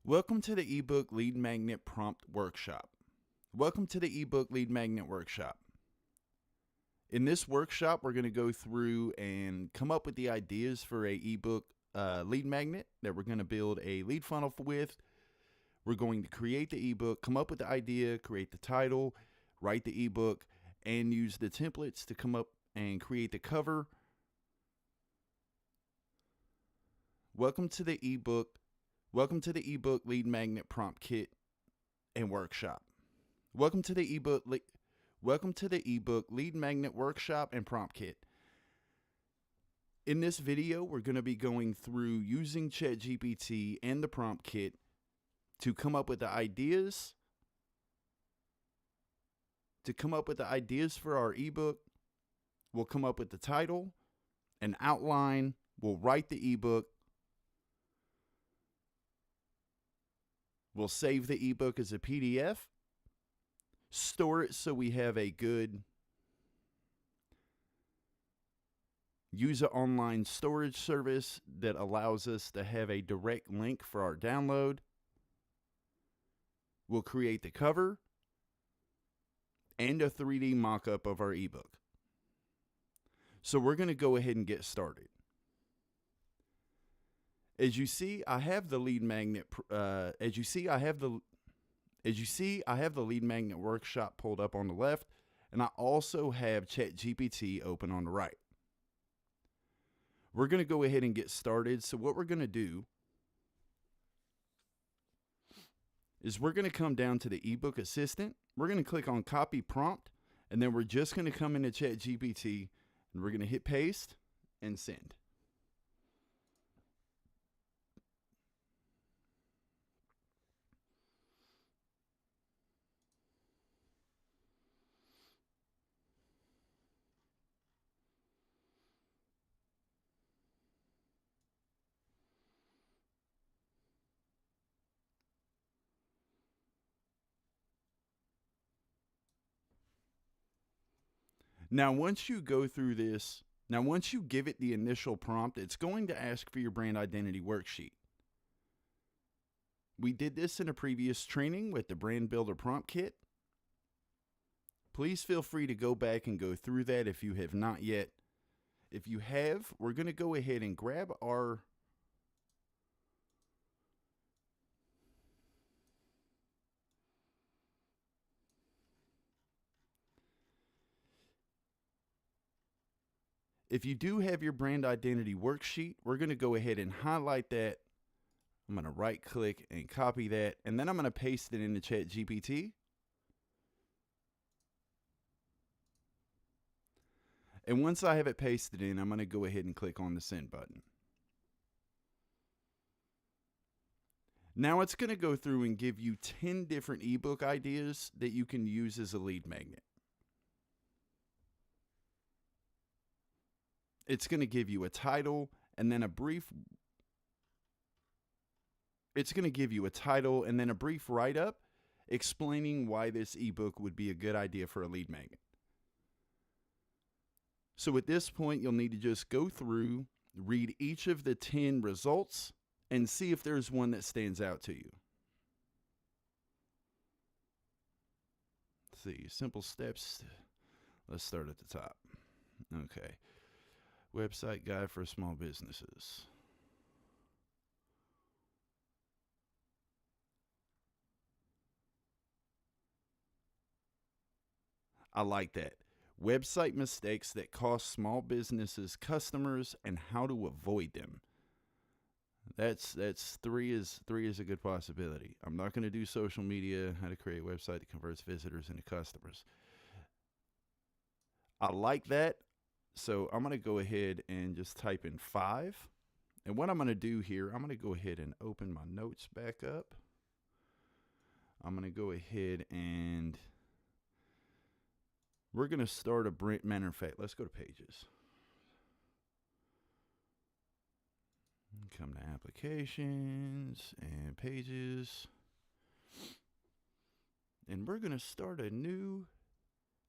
Welcome to the Ebook Lead Magnet Prompt Workshop. Welcome to the Ebook Lead Magnet Workshop. In this workshop, we're going to go through and come up with the ideas for a ebook lead magnet that we're going to build a lead funnel with. We're going to create the ebook, come up with the idea, create the title, write the ebook, and use the templates to come up and create the cover. Welcome to the ebook Lead Magnet Prompt Kit and Workshop. Welcome to the ebook Lead Magnet Workshop and Prompt Kit. In this video, we're going to be going through using ChatGPT and the prompt kit to come up with the ideas for our ebook. We'll come up with the title, an outline, we'll write the ebook. We'll save the ebook as a PDF, store it so we have a good use an online storage service that allows us to have a direct link for our download. We'll create the cover and a 3D mock-up of our ebook. So we're going to go ahead and get started. As you see, I have the lead magnet. I have the lead magnet workshop pulled up on the left, and I also have ChatGPT open on the right. We're going to go ahead and get started. So what we're going to do is we're going to come down to the ebook assistant. We're going to click on copy prompt, and then we're just going to come into ChatGPT, and we're going to hit paste and send. Now, once you give it the initial prompt, it's going to ask for your brand identity worksheet. We did this in a previous training with the Brand Builder Prompt Kit. Please feel free to go back and go through that if you have not yet. If you have, we're going to go ahead and grab our If you do have your brand identity worksheet, we're going to go ahead and highlight that. I'm going to right click and copy that, and then I'm going to paste it into ChatGPT. And once I have it pasted in, I'm going to go ahead and click on the send button. Now it's going to go through and give you 10 different ebook ideas that you can use as a lead magnet. It's going to give you a title and then a brief write-up explaining why this ebook would be a good idea for a lead magnet. So at this point, you'll need to just go through, read each of the 10 results, and see if there's one that stands out to you. Let's see, simple steps. Let's start at the top. Okay. Website guide for small businesses. I like that. Website mistakes that cost small businesses customers and how to avoid them. That's three is a good possibility. I'm not going to do social media, how to create a website that converts visitors into customers. I like that. So I'm going to go ahead and just type in 5. And what I'm going to do here, I'm going to go ahead and open my notes back up. I'm going to go ahead and we're going to start a matter of fact, let's go to pages. Come to applications and pages. And we're going to start a new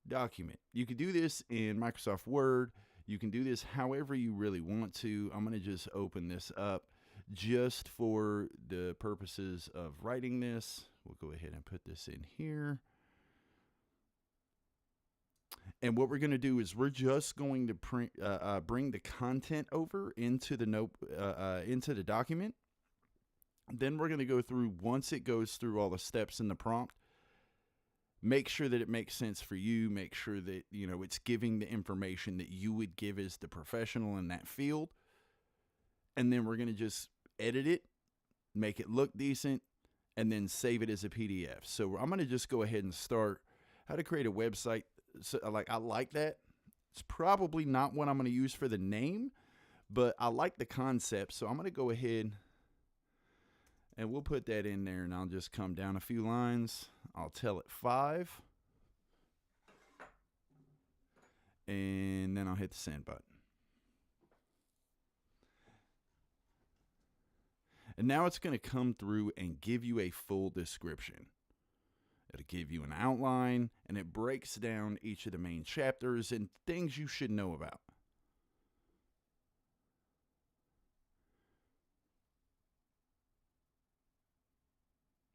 document. You can do this in Microsoft Word. You can do this however you really want to. I'm going to just open this up just for the purposes of writing this, we'll go ahead and put this in here. And what we're going to do is we're just going to bring the content over into the into the document. Then we're going to go through, once it goes through all the steps in the prompt, make sure that it makes sense for you. Make sure that, you know, it's giving the information that you would give as the professional in that field. And then we're going to just edit it, make it look decent, and then save it as a PDF. So I'm going to just go ahead and start how to create a website. So I like that. It's probably not what I'm going to use for the name, but I like the concept. So I'm going to go ahead and we'll put that in there, and I'll just come down a few lines. I'll tell it 5. And then I'll hit the send button. And now it's going to come through and give you a full description. It'll give you an outline, and it breaks down each of the main chapters and things you should know about.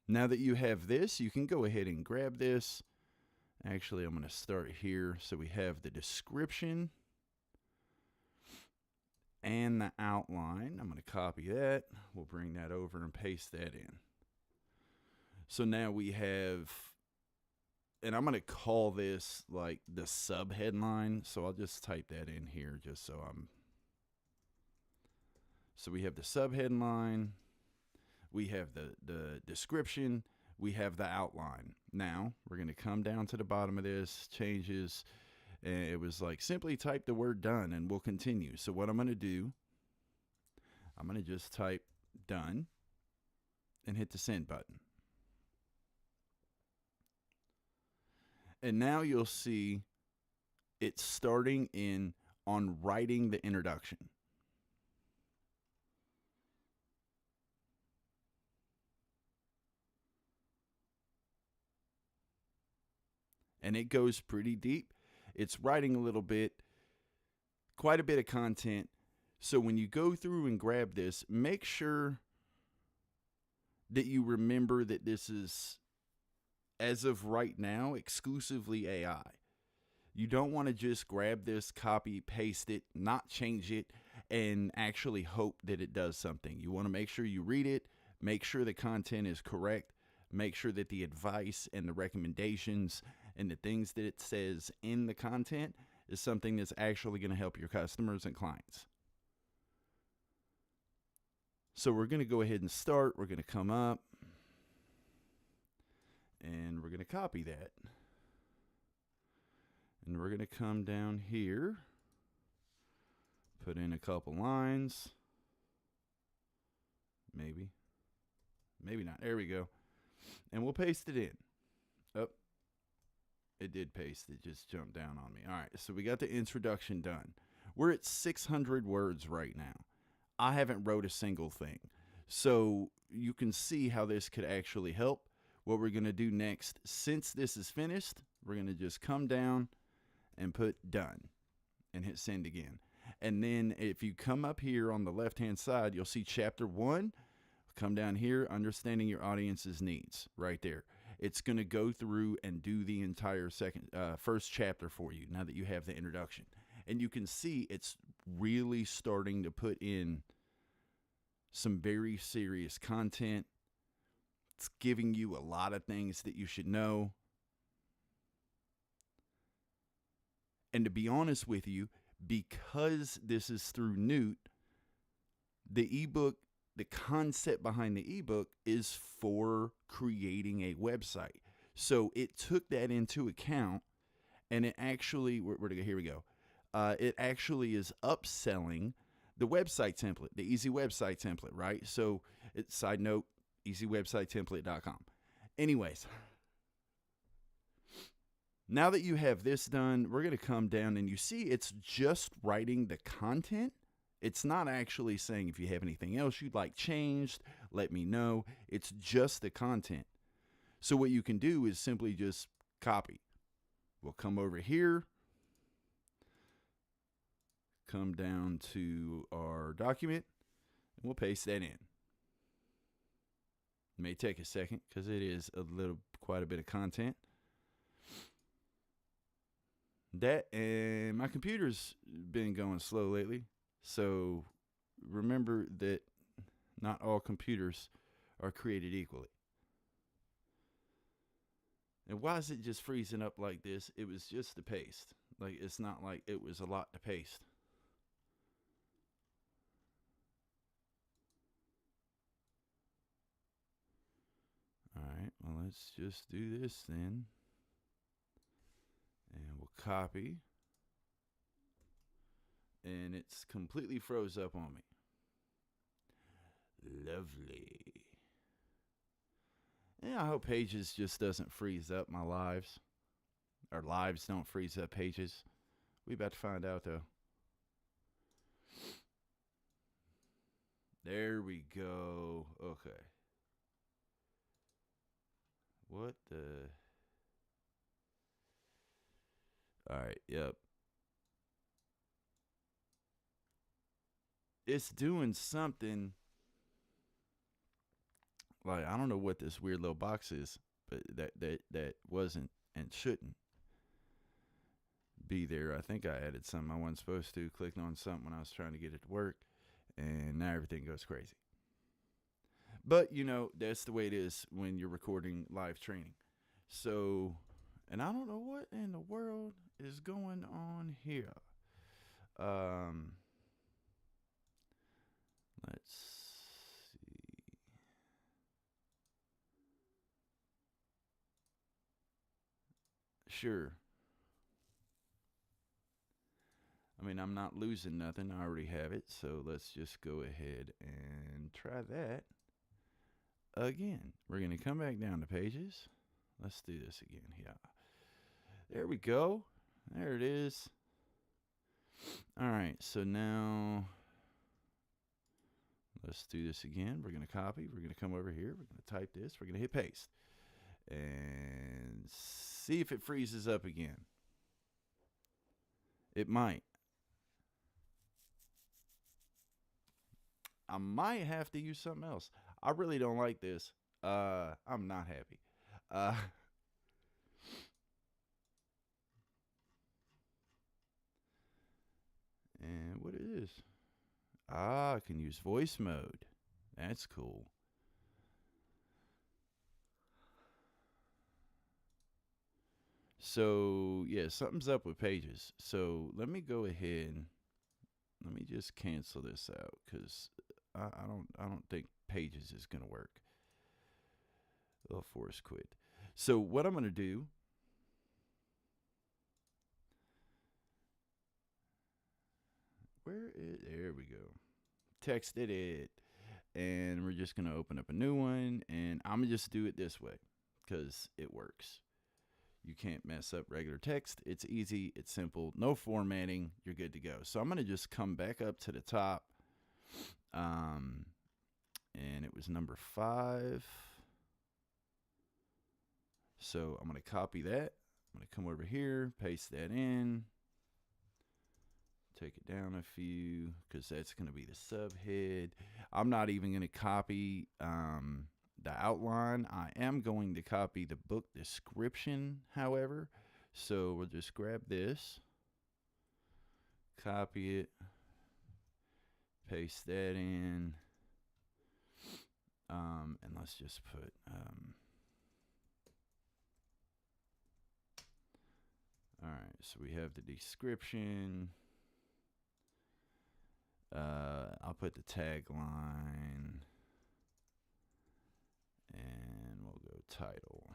Now that you have this, you can go ahead and grab this. Actually, I'm going to start here. So we have the description and the outline. I'm going to copy that. We'll bring that over and paste that in. So now we have, and I'm going to call this like the sub headline. So I'll just type that in here just so so we have the sub headline. We have the description, we have the outline. Now, we're going to come down to the bottom of this, changes, and it was like, simply type the word done, and we'll continue. So what I'm going to do, I'm going to just type done, and hit the send button. And now you'll see it's starting in on writing the introduction. And it goes pretty deep. It's writing a little bit, quite a bit of content. So when you go through and grab this, make sure that you remember that this is, as of right now, exclusively AI. You don't want to just grab this, copy, paste it, not change it, and actually hope that it does something. You want to make sure you read it, make sure the content is correct, make sure that the advice and the recommendations and the things that it says in the content is something that's actually going to help your customers and clients. So we're going to go ahead and start. We're going to come up and we're going to copy that. And we're going to come down here, put in a couple lines. Maybe not. There we go. And we'll paste it in. Oh, it did paste. It just jumped down on me. All right, so we got the introduction done. We're at 600 words right now. I haven't wrote a single thing. So you can see how this could actually help. What we're going to do next, since this is finished, we're going to just come down and put done and hit send again. And then if you come up here on the left-hand side, you'll see chapter 1. Come down here, understanding your audience's needs, right there. It's going to go through and do the entire first chapter for you now that you have the introduction. And you can see it's really starting to put in some very serious content. It's giving you a lot of things that you should know. And to be honest with you, because this is through Newt, the ebook, the concept behind the ebook is for creating a website. So it took that into account, and it actually, where to go? Here we go. It actually is upselling the website template, the easy website template, right? So it's, side note, easywebsitetemplate.com. Anyways, now that you have this done, we're going to come down and you see it's just writing the content. It's not actually saying if you have anything else you'd like changed, let me know. It's just the content. So what you can do is simply just copy. We'll come over here, come down to our document, We'll paste that in. It may take a second because it is quite a bit of content. That, and my computer's been going slow lately. So remember that not all computers are created equally. And why is it just freezing up like this? It was just the paste. Like, it's not like it was a lot to paste. All right, well, let's just do this then. And we'll copy. And it's completely froze up on me. Lovely. Yeah, I hope Pages just doesn't freeze up my lives. Or lives don't freeze up Pages. We about to find out, though. There we go. Okay. What the... Alright, yep. It's doing something. Like, I don't know what this weird little box is, but that wasn't and shouldn't be there. I think I added something I wasn't supposed to. Clicked on something when I was trying to get it to work, and now everything goes crazy. But, you know, that's the way it is when you're recording live training. So, and I don't know what in the world is going on here. Let's see. Sure. I mean, I'm not losing nothing. I already have it. So let's just go ahead and try that again. We're going to come back down to Pages. Let's do this again. Yeah. There we go. There it is. All right. So now let's do this again. We're going to copy. We're going to come over here. We're going to type this. We're going to hit paste. And see if it freezes up again. It might. I might have to use something else. I really don't like this. I'm not happy. And what it is? I can use voice mode. That's cool. So, yeah, something's up with Pages. So, let me go ahead. Let me just cancel this out because I don't think Pages is going to work. I'll force quit. So, what I'm going to do, there we go. Texted it. And we're just going to open up a new one. And I'm going to just do it this way because it works. You can't mess up regular text. It's easy. It's simple. No formatting. You're good to go. So I'm going to just come back up to the top. And it was number 5. So I'm going to copy that. I'm going to come over here, paste that in. Take it down a few because that's going to be the subhead. I'm not even going to copy the outline. I am going to copy the book description, however. So we'll just grab this, copy it, paste that in, and let's just put all right, so we have the description. I'll put the tagline, and we'll go title.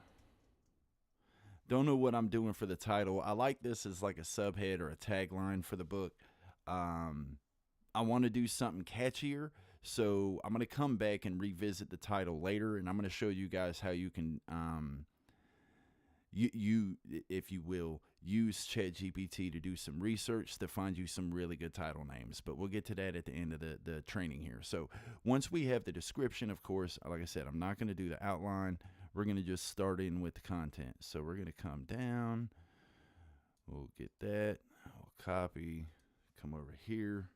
Don't know what I'm doing for the title. I like this as like a subhead or a tagline for the book. I want to do something catchier, so I'm going to come back and revisit the title later, and I'm going to show you guys how you can, you if you will, use ChatGPT to do some research to find you some really good title names. But we'll get to that at the end of the training here. So once we have the description, of course, like I said, I'm not going to do the outline. We're going to just start in with the content. So we're going to come down. We'll get that. We'll copy. Come over here.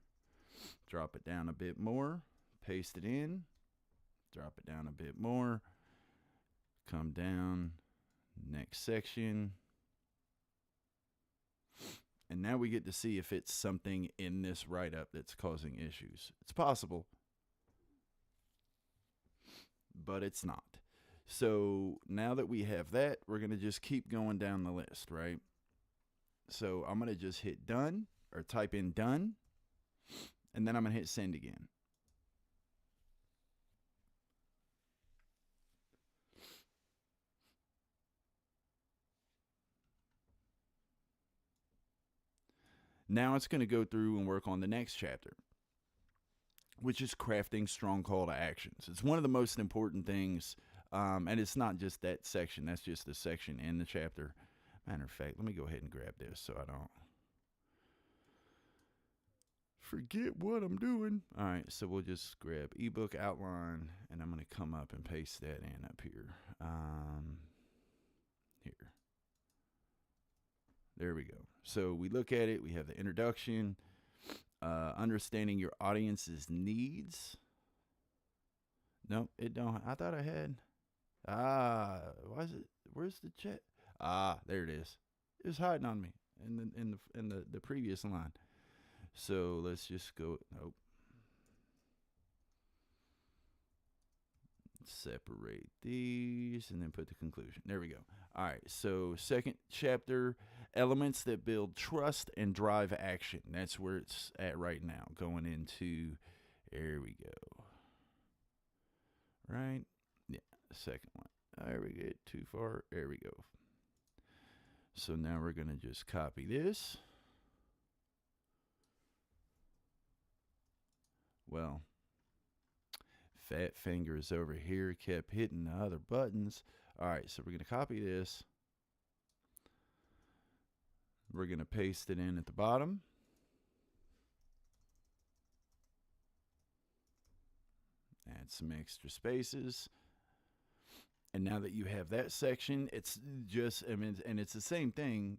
Drop it down a bit more. paste it in, drop it down a bit more, come down, next section. And now we get to see if it's something in this write-up that's causing issues. It's possible, but it's not. So now that we have that, we're going to just keep going down the list, right? So I'm going to just hit done or type in done, and then I'm going to hit send again. Now it's going to go through and work on the next chapter, which is crafting strong call to actions. It's one of the most important things, and it's not just that section. That's just the section in the chapter. Matter of fact, let me go ahead and grab this so I don't forget what I'm doing. All right, so we'll just grab ebook outline, and I'm going to come up and paste that in up here. Here. There we go. So we look at it. We have the introduction, understanding your audience's needs. No, it don't. I thought I had. Why is it? Where's the chat? There it is. It was hiding on me in the previous line. So let's just go. Nope. Separate these and then put the conclusion. There we go. All right. So second chapter, elements that build trust and drive action. That's where it's at right now. Going into, there we go. Right? Yeah. Second one. There we get too far. There we go. So now we're going to just copy this. Well, fat fingers over here kept hitting the other buttons. All right, so we're going to copy this. We're going to paste it in at the bottom. Add some extra spaces. And now that you have that section, it's just, I mean, and it's the same thing,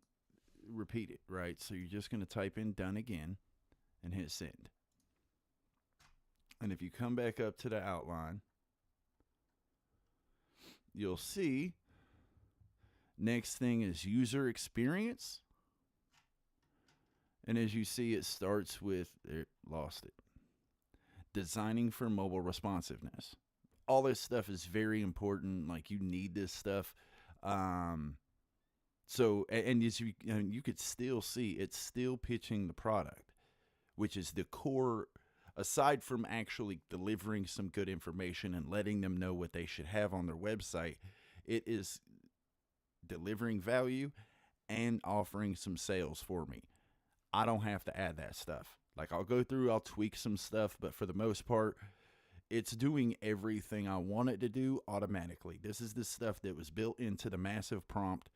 repeat it, right? So you're just going to type in done again and hit send. And if you come back up to the outline, you'll see next thing is user experience. And as you see, it starts with, lost it, designing for mobile responsiveness. All this stuff is very important. Like, you need this stuff. So, and as you could still see, it's still pitching the product, which is the core. Aside from actually delivering some good information and letting them know what they should have on their website, it is delivering value and offering some sales for me. I don't have to add that stuff. Like, I'll go through, I'll tweak some stuff, but for the most part, it's doing everything I want it to do automatically. This is the stuff that was built into the massive prompt,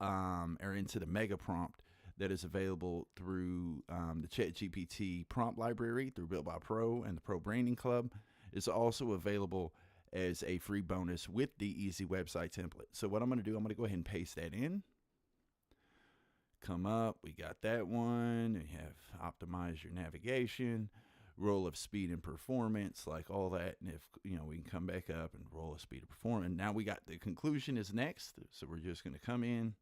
or into the mega prompt, that is available through the ChatGPT prompt library through Built by Pro and the Pro Branding Club. It's also available as a free bonus with the easy website template. So what I'm going to do, I'm going to go ahead and paste that in. Come up, we got that one. We have optimize your navigation, role of speed and performance, like all that. And if, we can come back up and role of speed and performance. Now we got the conclusion is next. So we're just going to come in.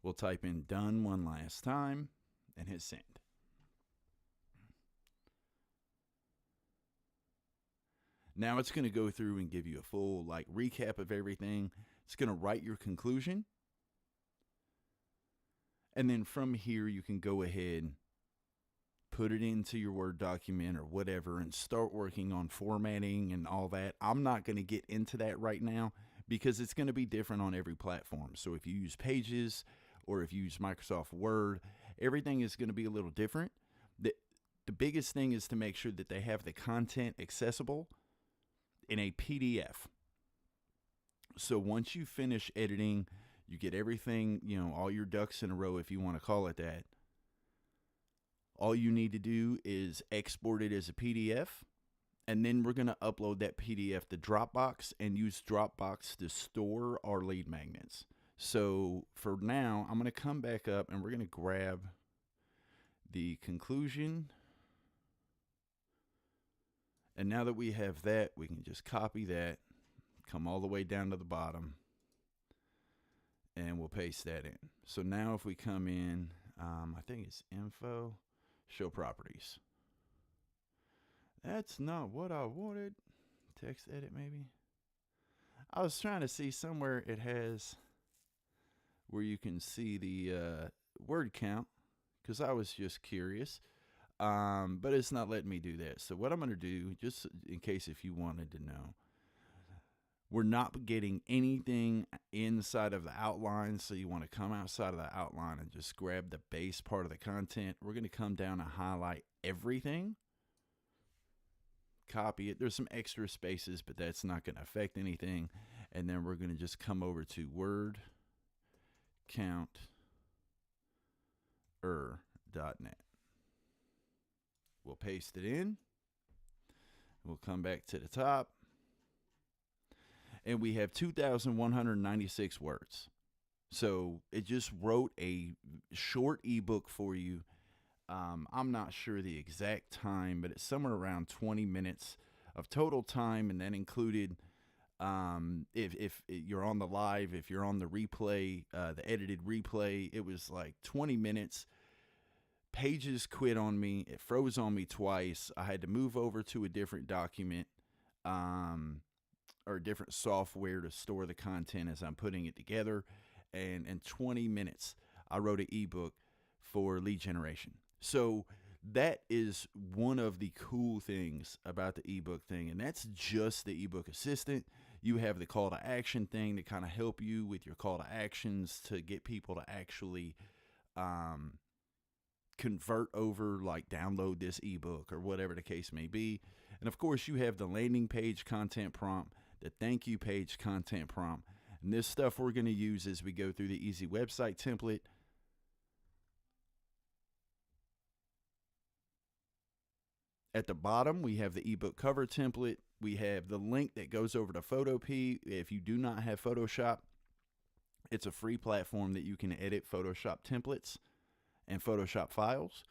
We'll type in done one last time and hit send. Now it's going to go through and give you a full recap of everything. It's going to write your conclusion. And then from here, you can go ahead, put it into your Word document or whatever, and start working on formatting and all that. I'm not going to get into that right now because it's going to be different on every platform. So if you use Pages, or if you use Microsoft Word, everything is going to be a little different. The biggest thing is to make sure that they have the content accessible in a PDF. So once you finish editing, you get everything, all your ducks in a row, if you want to call it that. All you need to do is export it as a PDF, and then we're going to upload that PDF to Dropbox and use Dropbox to store our lead magnets. So for now, I'm going to come back up and we're going to grab the conclusion And now that we have that, we can just copy that, come all the way down to the bottom, and we'll paste that in. So now if we come in, I think it's info, show properties. That's not what I wanted. Text edit maybe. I was trying to see somewhere it has where you can see the word count, because I was just curious. But it's not letting me do that. So what I'm going to do, just in case if you wanted to know, we're not getting anything inside of the outline. So you want to come outside of the outline and just grab the base part of the content. We're going to come down and highlight everything. Copy it. There's some extra spaces, but that's not going to affect anything. And then we're going to just come over to word count.net. We'll paste it in. We'll come back to the top. And we have 2,196 words. So it just wrote a short ebook for you. I'm not sure the exact time, but it's somewhere around 20 minutes of total time. And that included, if you're on the live, if you're on the replay, the edited replay, it was like 20 minutes. Pages quit on me. It froze on me twice. I had to move over to a different document, or different software to store the content as I'm putting it together. And in 20 minutes, I wrote an ebook for lead generation. So that is one of the cool things about the ebook thing. And that's just the ebook assistant. You have the call to action thing to kind of help you with your call to actions to get people to actually, convert over, like download this ebook or whatever the case may be. And of course, you have the landing page content prompt, the thank you page content prompt. And this stuff we're going to use as we go through the easy website template. At the bottom, we have the ebook cover template. We have the link that goes over to Photopea. If you do not have Photoshop, it's a free platform that you can edit Photoshop templates and Photoshop files.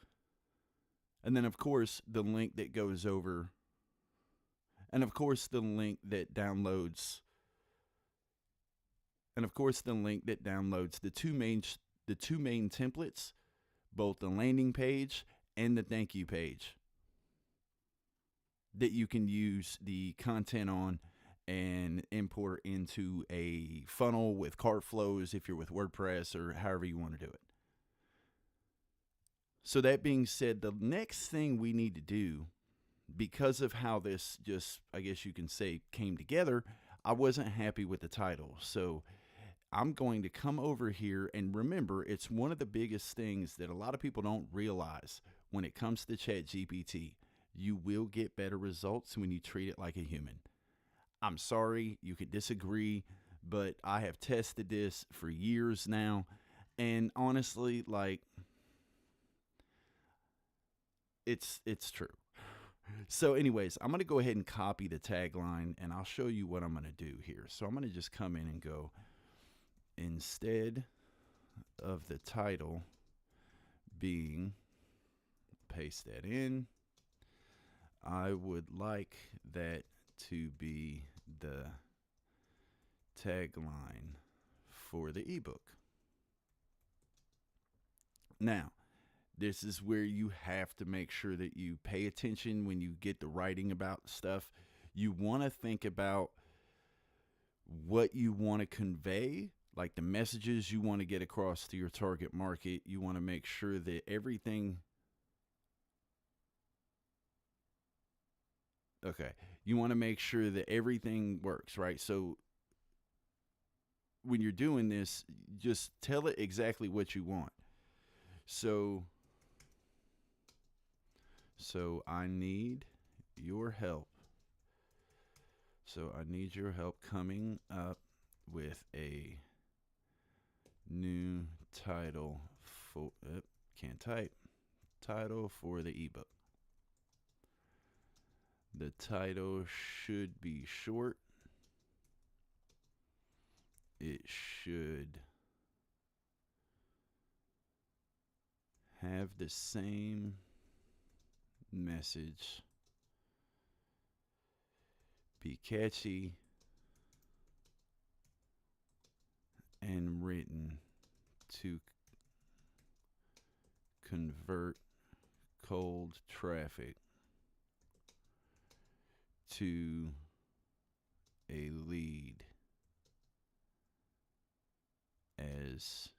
And then of course the link that goes over, and of course the link that downloads, the two main templates, both the landing page and the thank you page, that you can use the content on and import into a funnel with cart flows if you're with WordPress or however you want to do it. So that being said, the next thing we need to do, because of how this just, I guess you can say, came together, I wasn't happy with the title. So I'm going to come over here, and remember, it's one of the biggest things that a lot of people don't realize when it comes to ChatGPT. You will get better results when you treat it like a human. I'm sorry, you could disagree, but I have tested this for years now. And honestly, like, it's true. So anyways, I'm going to go ahead and copy the tagline, and I'll show you what I'm going to do here. So I'm going to just come in and go, instead of the title being, paste that in, I would like that to be the tagline for the ebook. Now, this is where you have to make sure that you pay attention when you get the writing about stuff. You want to think about what you want to convey, like the messages you want to get across to your target market. You want to make sure that everything... Okay, you want to make sure that everything works, right? So when you're doing this, just tell it exactly what you want. So I need your help. So I need your help coming up with a new title for, can't type, title for the ebook. The title should be short. It should have the same message be catchy and written to convert cold traffic to a lead as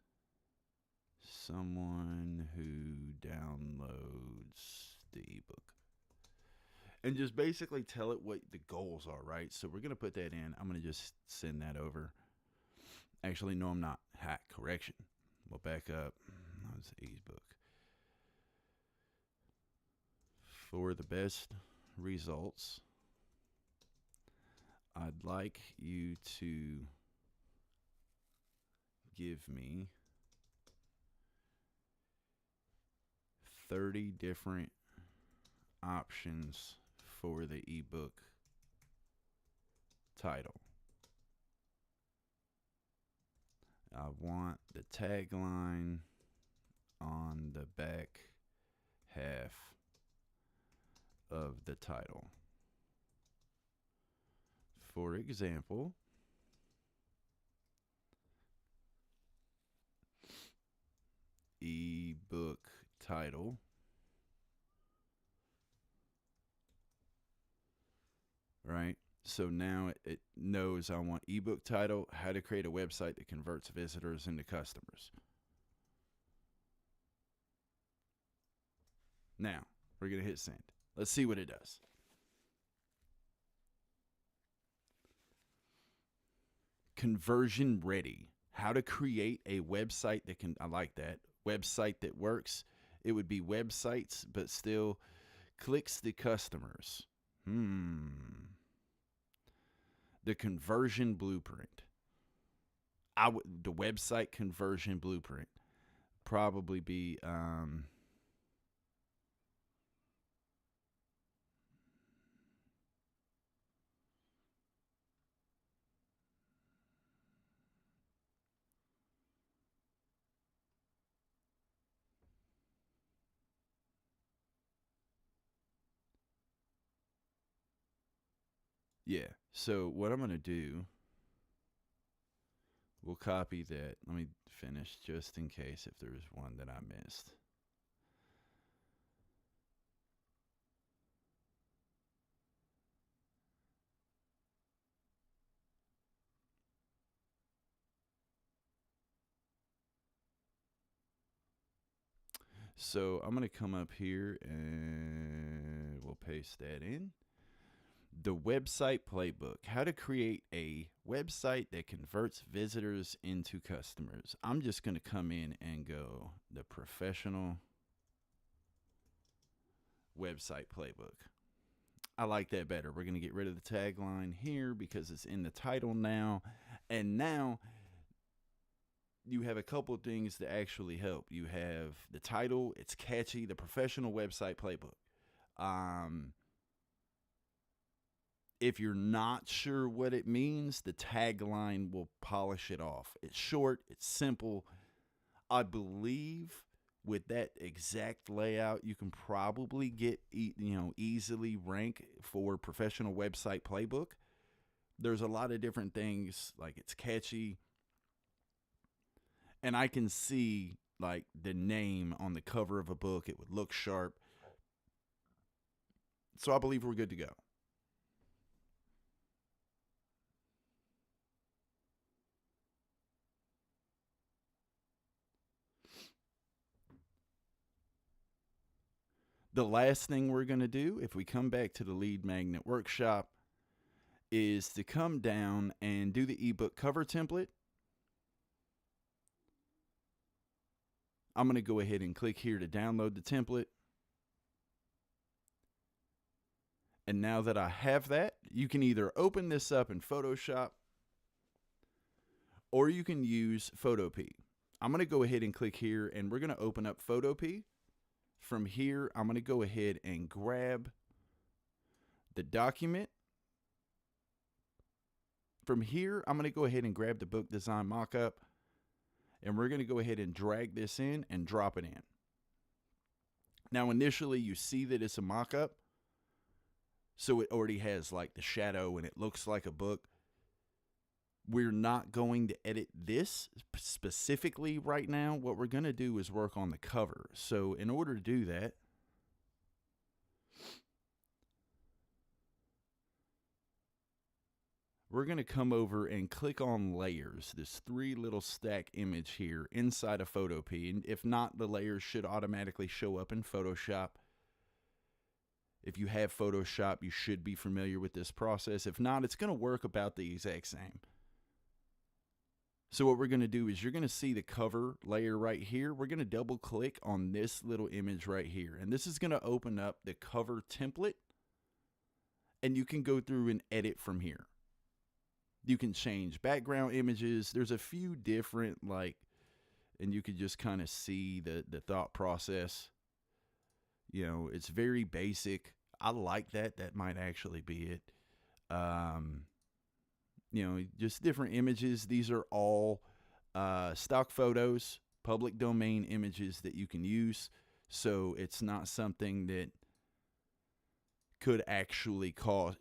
someone who downloads the ebook. And just basically tell it what the goals are, right? So we're going to put that in. I'm going to just send that over. Actually, no, I'm not. Hack, correction. We'll back up. That's ebook. For the best results, I'd like you to give me 30 different options for the ebook title. I want the tagline on the back half of the title. For example, ebook title, right? So now it knows I want ebook title, how to create a website that converts visitors into customers. Now, we're going to hit send. Let's see what it does. Conversion ready. How to create a website that can, I like that, website that works. It would be websites, but still clicks the customers. The conversion blueprint. The website conversion blueprint. Probably be, yeah. So what I'm going to do, we'll copy that. Let me finish just in case if there's one that I missed. So I'm going to come up here and we'll paste that in. The website playbook. How to create a website that converts visitors into customers. I'm just going to come in and go the professional website playbook. I like that better. We're going to get rid of the tagline here because it's in the title now. And now you have a couple things that actually help. You have the title, it's catchy, the professional website playbook. If you're not sure what it means, the tagline will polish it off. It's short, it's simple. I believe with that exact layout, you can probably get, easily rank for professional website playbook. There's a lot of different things, like it's catchy. And I can see like the name on the cover of a book. It would look sharp. So I believe we're good to go. The last thing we're going to do, if we come back to the lead magnet workshop, is to come down and do the ebook cover template. I'm going to go ahead and click here to download the template. And now that I have that, you can either open this up in Photoshop or you can use Photopea. I'm going to go ahead and click here and we're going to open up Photopea. From here, I'm going to go ahead and grab the document. From here, I'm going to go ahead and grab the book design mockup. And we're going to go ahead and drag this in and drop it in. Now, initially, you see that it's a mockup. So it already has like the shadow and it looks like a book. We're not going to edit this specifically right now. What we're going to do is work on the cover. So in order to do that, we're going to come over and click on layers, this 3 little stack image here inside of Photopea. And if not, the layers should automatically show up in Photoshop. If you have Photoshop, you should be familiar with this process. If not, it's going to work about the exact same. So what we're going to do is you're going to see the cover layer right here. We're going to double click on this little image right here. And this is going to open up the cover template. And you can go through and edit from here. You can change background images. There's a few different, and you could just kind of see the thought process. You know, it's very basic. I like that. That might actually be it. You know, just different images. These are all stock photos, public domain images that you can use. So it's not something that could actually cost,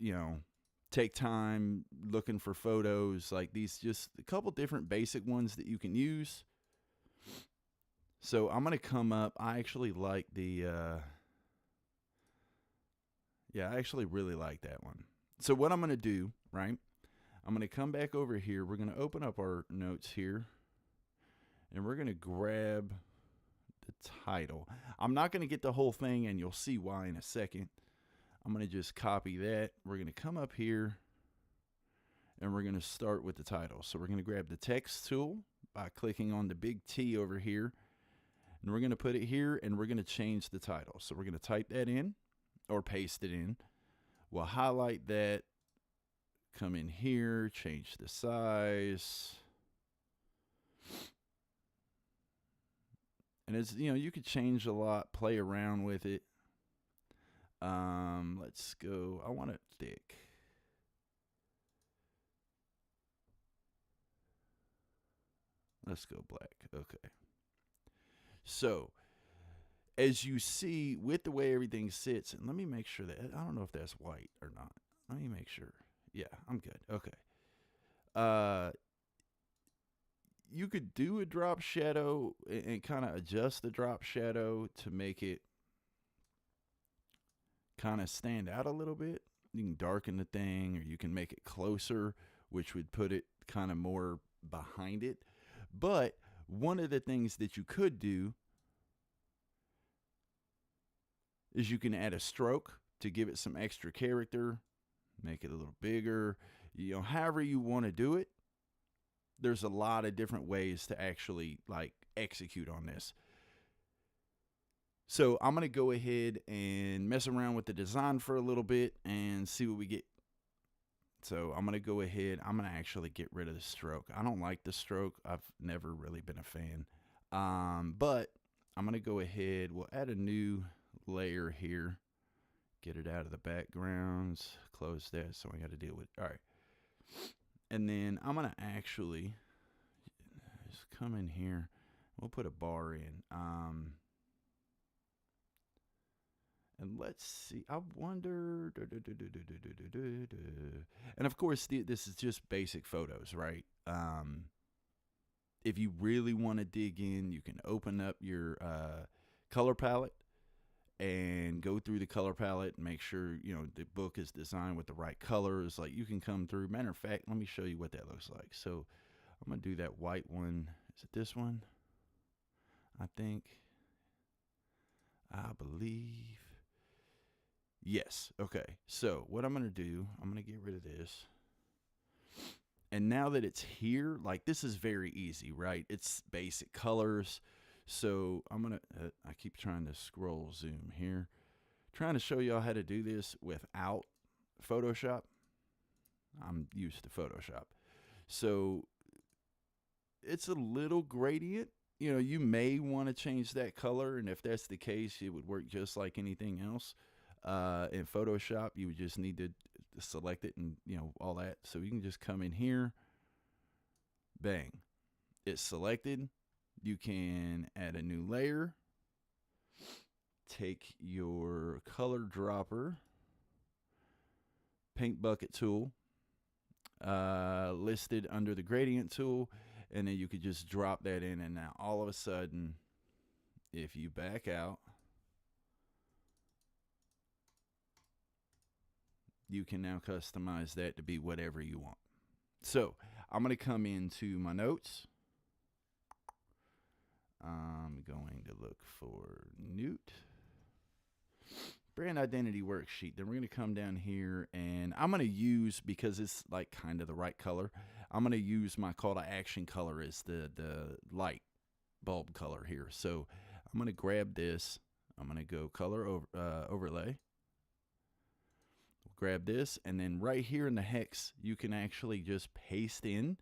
take time looking for photos. Like these, just a couple different basic ones that you can use. So I'm going to come up. I actually like I actually really like that one. So what I'm going to do, right? I'm going to come back over here. We're going to open up our notes here. And we're going to grab the title. I'm not going to get the whole thing, and you'll see why in a second. I'm going to just copy that. We're going to come up here, and we're going to start with the title. So we're going to grab the text tool by clicking on the big T over here. And we're going to put it here, and we're going to change the title. So we're going to type that in or paste it in. We'll highlight that. Come in here, change the size. And it's, you could change a lot, play around with it. Let's go. I want it thick. Let's go black. Okay. So, as you see with the way everything sits, and let me make sure that, I don't know if that's white or not. Let me make sure. Yeah, I'm good. Okay. You could do a drop shadow and kind of adjust the drop shadow to make it kind of stand out a little bit. You can darken the thing, or you can make it closer, which would put it kind of more behind it. But one of the things that you could do is you can add a stroke to give it some extra character. Make it a little bigger, however you want to do it. There's a lot of different ways to actually execute on this. So I'm going to go ahead and mess around with the design for a little bit and see what we get. So I'm going to go ahead. I'm going to actually get rid of the stroke. I don't like the stroke. I've never really been a fan. But I'm going to go ahead. We'll add a new layer here. Get it out of the backgrounds, close that, so I got to deal with it. All right. And then I'm going to actually just come in here. We'll put a bar in. And let's see. I wonder. And of course, this is just basic photos, right? If you really want to dig in, you can open up your color palette and go through the color palette and make sure, the book is designed with the right colors. Like you can come through. Matter of fact, let me show you what that looks like. So I'm going to do that white one. Is it this one? I believe. Yes. Okay. So what I'm going to do, I'm going to get rid of this. And now that it's here, this is very easy, right? It's basic colors. So I'm going to, I keep trying to scroll zoom here. Trying to show y'all how to do this without Photoshop. I'm used to Photoshop. So it's a little gradient. You may want to change that color. And if that's the case, it would work just like anything else. In Photoshop, you would just need to select it and, all that. So you can just come in here. Bang. It's selected. You can add a new layer, take your color dropper, paint bucket tool listed under the gradient tool, and then you could just drop that in, and now all of a sudden, if you back out, you can now customize that to be whatever you want. So I'm going to come into my notes. I'm going to look for Newt brand identity worksheet. Then we're going to come down here, and I'm going to use, because it's like kind of the right color, I'm going to use my call to action color as the light bulb color here. So I'm going to grab this. I'm going to go color overlay. Grab this, and then right here in the hex, you can actually just paste in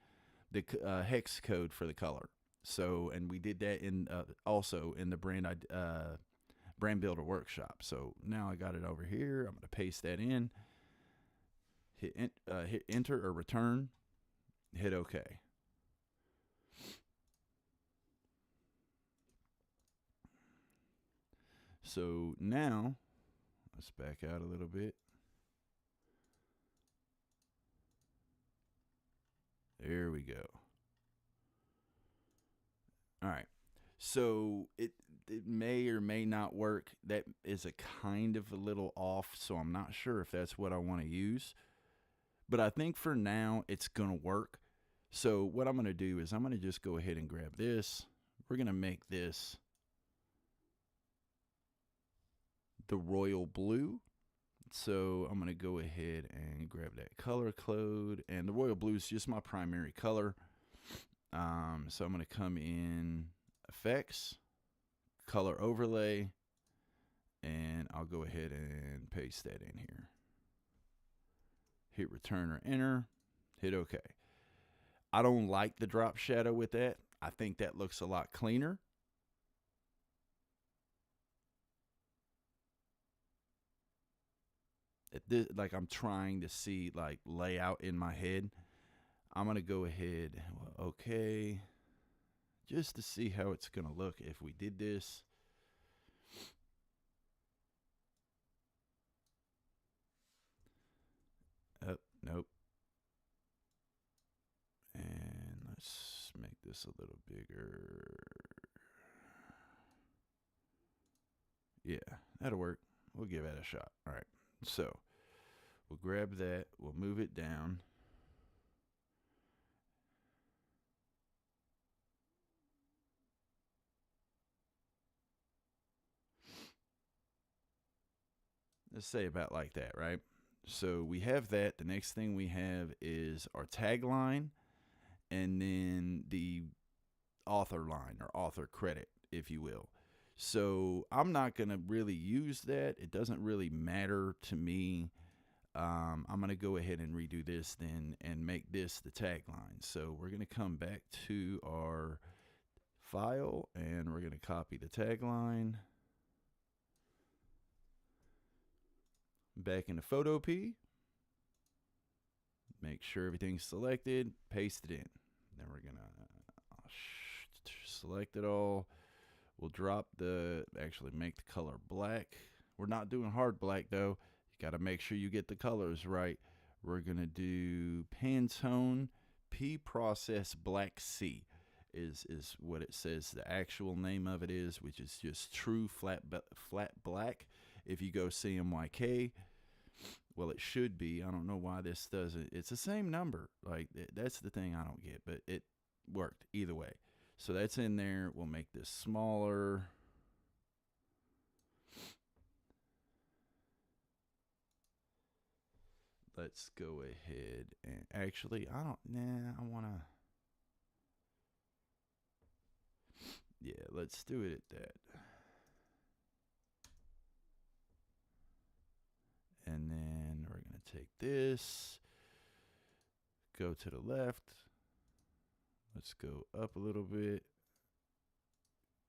the hex code for the color. So, and we did that in also in the brand builder workshop. So now I got it over here. I'm going to paste that in. Hit enter or return. Hit OK. So now let's back out a little bit. There we go. All right. So it may or may not work. That is a kind of a little off, so I'm not sure if that's what I want to use. But I think for now it's going to work. So what I'm going to do is I'm going to just go ahead and grab this. We're going to make this the royal blue. So I'm going to go ahead and grab that color code, and the royal blue is just my primary color. So I'm going to come in effects, color overlay, and I'll go ahead and paste that in here. Hit return or enter, hit OK. I don't like the drop shadow with that. I think that looks a lot cleaner. Like I'm trying to see like layout in my head. I'm going to go ahead, okay, just to see how it's going to look if we did this. Oh, nope. And let's make this a little bigger. Yeah, that'll work. We'll give that a shot. All right. So we'll grab that. We'll move it down. Let's say about like that, right? So we have that. The next thing we have is our tagline, and then the author line or author credit, if you will. So I'm not going to really use that. It doesn't really matter to me. I'm going to go ahead and redo this then and make this the tagline. So we're going to come back to our file, and we're going to copy the tagline. Back into Photo P. Make sure everything's selected. Paste it in. Then we're going to select it all. We'll drop actually make the color black. We're not doing hard black though. You got to make sure you get the colors right. We're going to do Pantone P Process Black C is what it says. The actual name of it is, which is just true flat black. If you go CMYK, well, it should be. I don't know why this doesn't. It's the same number. Like, that's the thing I don't get, but it worked either way. So that's in there. We'll make this smaller. Let's go ahead and actually, I want to. Yeah, let's do it at that. And then we're going to take this, go to the left. Let's go up a little bit,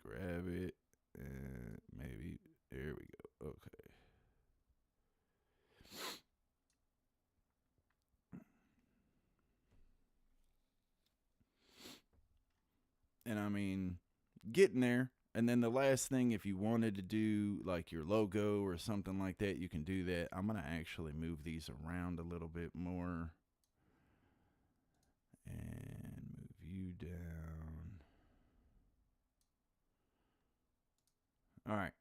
grab it, and maybe, there we go. Okay. And I mean, getting there. And then the last thing, if you wanted to do like your logo or something like that, you can do that. I'm going to actually move these around a little bit more. And move you down. All right.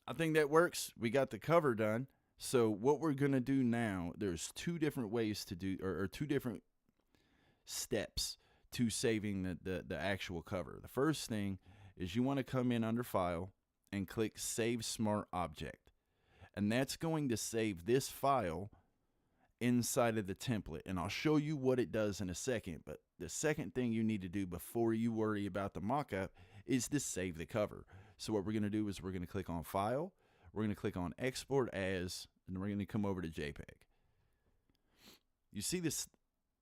I think that works. We got the cover done. So what we're going to do now, there's two different ways to do, or two different steps to saving the actual cover. The first thing is you want to come in under File and click Save Smart Object. And that's going to save this file inside of the template. And I'll show you what it does in a second. But the second thing you need to do before you worry about the mockup is to save the cover. So what we're going to do is we're going to click on File. We're going to click on Export As, and we're going to come over to JPEG. You see this?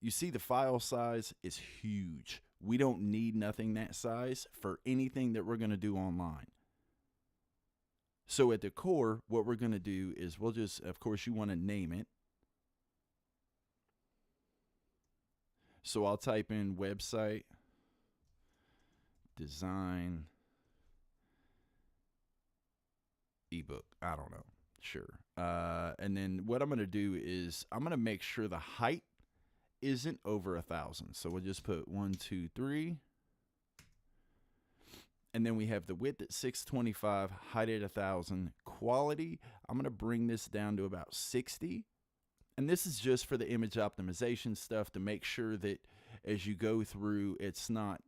You see the file size is huge. We don't need nothing that size for anything that we're going to do online. So at the core, what we're going to do is we'll just, of course, you want to name it. So I'll type in website design ebook. I don't know. Sure. And then what I'm going to do is I'm going to make sure the height isn't over 1,000. So we'll just put 1, 2, 3. And then we have the width at 625, height at 1,000. Quality, I'm going to bring this down to about 60. And this is just for the image optimization stuff to make sure that as you go through, it's not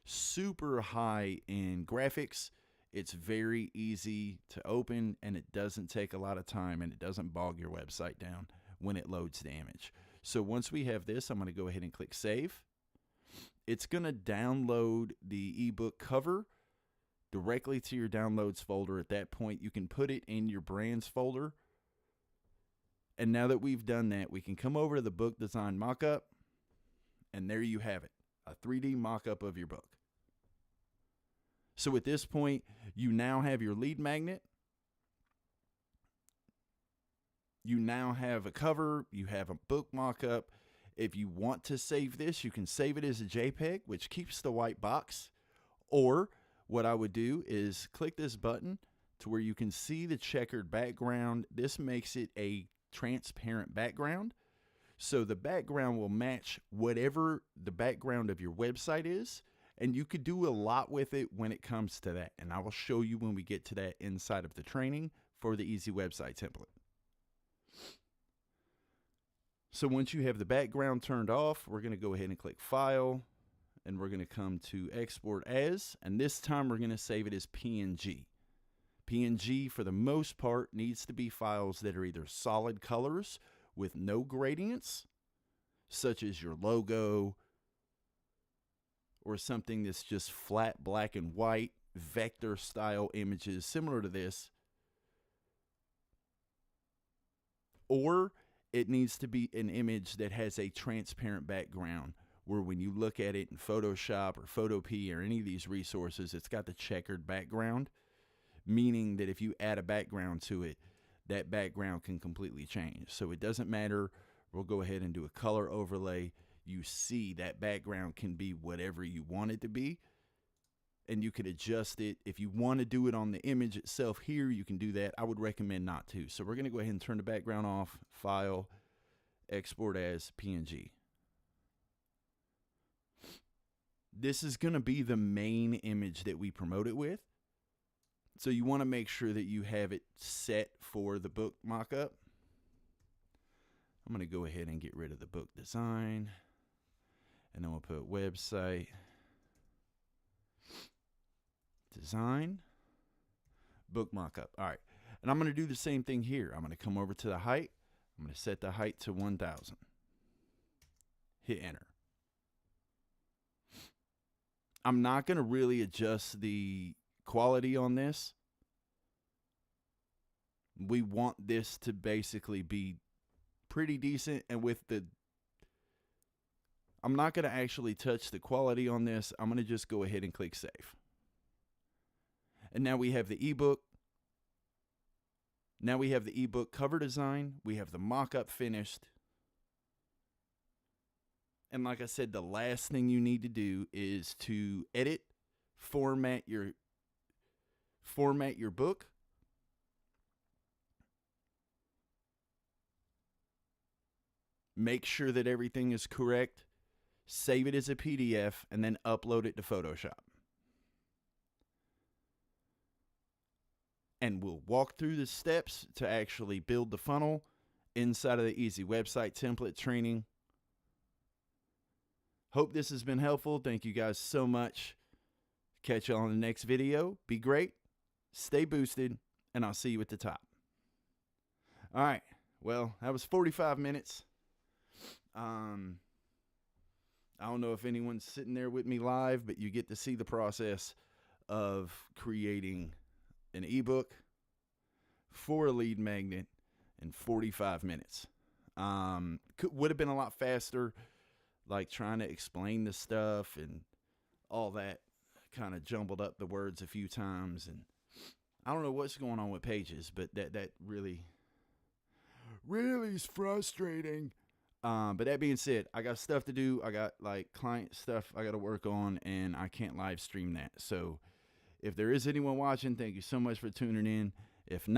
super high in graphics. It's very easy to open, and it doesn't take a lot of time, and it doesn't bog your website down when it loads the image. So once we have this, I'm going to go ahead and click Save. It's going to download the ebook cover directly to your downloads folder. At that point, you can put it in your brands folder. And now that we've done that, we can come over to the book design mockup, and there you have it, a 3D mockup of your book. So at this point, you now have your lead magnet. You now have a cover, you have a book mockup. If you want to save this, you can save it as a JPEG, which keeps the white box. Or what I would do is click this button to where you can see the checkered background. This makes it a transparent background. So the background will match whatever the background of your website is. And you could do a lot with it when it comes to that. And I will show you when we get to that inside of the training for the Easy Website template. So once you have the background turned off, we're going to go ahead and click File, and we're going to come to Export As, and this time we're going to save it as PNG. PNG, for the most part, needs to be files that are either solid colors with no gradients, such as your logo, or something that's just flat black and white, vector style images similar to this, or it needs to be an image that has a transparent background where when you look at it in Photoshop or Photopea or any of these resources, it's got the checkered background, meaning that if you add a background to it, that background can completely change. So it doesn't matter. We'll go ahead and do a color overlay. You see that background can be whatever you want it to be, and you could adjust it. If you want to do it on the image itself here, you can do that. I would recommend not to. So we're going to go ahead and turn the background off, File, Export As PNG. This is going to be the main image that we promote it with. So you want to make sure that you have it set for the book mockup. I'm going to go ahead and get rid of the book design. And then we'll put website design book mockup. All right. And I'm going to do the same thing here. I'm going to come over to the height. I'm going to set the height to 1,000. Hit enter. I'm not going to really adjust the quality on this. We want this to basically be pretty decent, and with the I'm not going to actually touch the quality on this. I'm going to just go ahead and click Save. And now we have the ebook. Now we have the ebook cover design. We have the mock-up finished. And like I said, the last thing you need to do is to edit, format your format your book, make sure that everything is correct, save it as a PDF, and then upload it to Photoshop. And we'll walk through the steps to actually build the funnel inside of the Easy Website Template training. Hope this has been helpful. Thank you guys so much. Catch you on the next video. Be great, stay boosted, and I'll see you at the top. All right. Well, that was 45 minutes. I don't know if anyone's sitting there with me live, but you get to see the process of creating an ebook for a lead magnet in 45 minutes. Would have been a lot faster, like trying to explain the stuff and all that. Kind of jumbled up the words a few times, and I don't know what's going on with Pages, but that really is frustrating. But that being said, I got stuff to do. I got like client stuff I got to work on, and I can't live stream that. So if there is anyone watching, thank you so much for tuning in. If not,